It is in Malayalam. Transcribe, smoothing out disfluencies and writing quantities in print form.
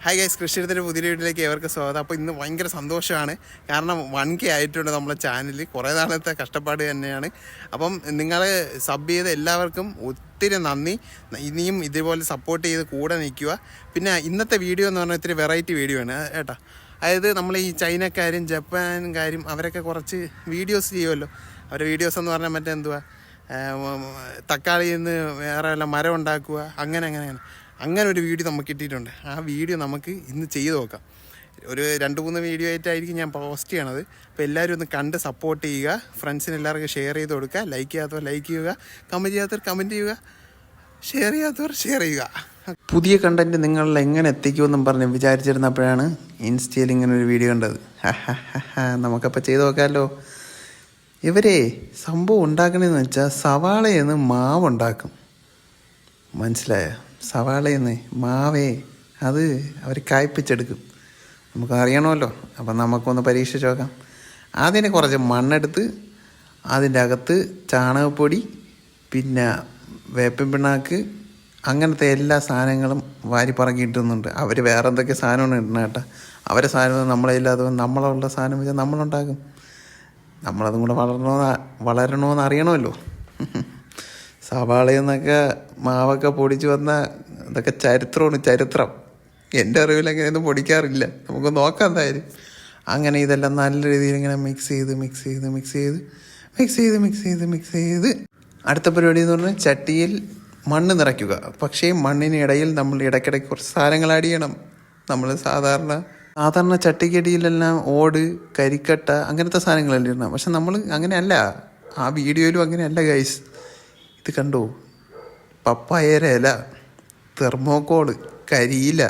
ഹായ് ഗൈസ്, കൃഷിയുടെ പുതിയ വീട്ടിലേക്ക് ഏവർക്ക് സ്വാഗതം. അപ്പോൾ ഇന്ന് ഭയങ്കര സന്തോഷമാണ്. കാരണം 1K ആയിട്ടുണ്ട് നമ്മളെ ചാനൽ. കുറേ നാളത്തെ കഷ്ടപ്പാട് തന്നെയാണ്. അപ്പം നിങ്ങൾ സബ് ചെയ്ത എല്ലാവർക്കും ഒത്തിരി നന്ദി. ഇനിയും ഇതുപോലെ സപ്പോർട്ട് ചെയ്ത് കൂടെ നിൽക്കുക. പിന്നെ ഇന്നത്തെ വീഡിയോ എന്ന് പറഞ്ഞാൽ ഇത്തിരി വെറൈറ്റി വീഡിയോ ആണ് ഏട്ടാ. അതായത് നമ്മൾ ഈ ചൈനക്കാരും ജപ്പാൻകാരും അവരൊക്കെ കുറച്ച് വീഡിയോസ് ചെയ്യുമല്ലോ. അവരുടെ വീഡിയോസ് എന്ന് പറഞ്ഞാൽ മറ്റേ എന്തുവാ, തക്കാളിയിൽ നിന്ന് വേറെ വല്ല മരം ഉണ്ടാക്കുക, അങ്ങനെ ഒരു വീഡിയോ നമുക്ക് കിട്ടിയിട്ടുണ്ട്. ആ വീഡിയോ നമുക്ക് ഇന്ന് ചെയ്ത് നോക്കാം. ഒരു 2-3 വീഡിയോ ആയിട്ടായിരിക്കും ഞാൻ പോസ്റ്റ് ചെയ്യണത്. അപ്പോൾ എല്ലാവരും ഒന്ന് കണ്ട് സപ്പോർട്ട് ചെയ്യുക. ഫ്രണ്ട്സിന് എല്ലാവർക്കും ഷെയർ ചെയ്ത് കൊടുക്കുക. ലൈക്ക് ചെയ്യാത്തവർ ലൈക്ക് ചെയ്യുക, കമൻറ്റ് ചെയ്യാത്തവർ കമൻറ്റ് ചെയ്യുക, ഷെയർ ചെയ്യാത്തവർ ഷെയർ ചെയ്യുക. പുതിയ കണ്ടൻറ്റ് നിങ്ങളിൽ എങ്ങനെ എത്തിക്കുമെന്നും പറഞ്ഞ് വിചാരിച്ചിരുന്നപ്പോഴാണ് ഇൻസ്റ്റയിൽ ഇങ്ങനെ ഒരു വീഡിയോ കണ്ടത്. നമുക്കപ്പോൾ ചെയ്ത് നോക്കാമല്ലോ. ഇവരെ സംഭവം ഉണ്ടാക്കണമെന്ന് വെച്ചാൽ സവാളയിൽ നിന്ന് മാവുണ്ടാക്കും. മനസ്സിലായോ? സവാളയിൽ നിന്ന് മാവേ അത് അവർ കായ്പ്പിച്ചെടുക്കും. നമുക്ക് അറിയണമല്ലോ. അപ്പം നമുക്കൊന്ന് പരീക്ഷിച്ച് നോക്കാം. അതിന് കുറച്ച് മണ്ണെടുത്ത് അതിൻ്റെ അകത്ത് ചാണകപ്പൊടി, പിന്നെ വേപ്പിൻ പിണ്ണാക്ക്, അങ്ങനത്തെ എല്ലാ സാധനങ്ങളും വാരി പറക്കിയിട്ടുന്നുണ്ട്. അവർ വേറെ എന്തൊക്കെ സാധനമാണ് ഇടുന്നത് കേട്ടോ. അവരെ സാധനം നമ്മളില്ലാതെ നമ്മളുള്ള സാധനം വെച്ചാൽ നമ്മളുണ്ടാക്കും. നമ്മളതും കൂടെ വളരണമെന്ന് അറിയണമല്ലോ. സവാളയിൽ നിന്നൊക്കെ മാവൊക്കെ പൊടിച്ച് വന്ന ഇതൊക്കെ ചരിത്രം. എൻ്റെ അറിവിൽ അങ്ങനെയൊന്നും പൊടിക്കാറില്ല. നമുക്ക് നോക്കാം എന്തായാലും. അങ്ങനെ ഇതെല്ലാം നല്ല രീതിയിൽ ഇങ്ങനെ മിക്സ് ചെയ്ത് അടുത്ത പരിപാടി എന്ന് പറഞ്ഞാൽ ചട്ടിയിൽ മണ്ണ് നിറയ്ക്കുക. പക്ഷേ മണ്ണിനിടയിൽ നമ്മൾ ഇടയ്ക്കിടയ്ക്ക് കുറച്ച് സാധനങ്ങൾ ആഡ് ചെയ്യണം. നമ്മൾ സാധാരണ ചട്ടിക്കടിയിലെല്ലാം ഓട്, കരിക്കട്ട, അങ്ങനത്തെ സാധനങ്ങളല്ലേ ഇടണം. പക്ഷെ നമ്മൾ അങ്ങനെയല്ല. ആ വീഡിയോയിലും അങ്ങനെയല്ല ഗൈസ്. ഇത് കണ്ടോ, പപ്പായയുടെ ഇല, തെർമോക്കോള്, കരിയില,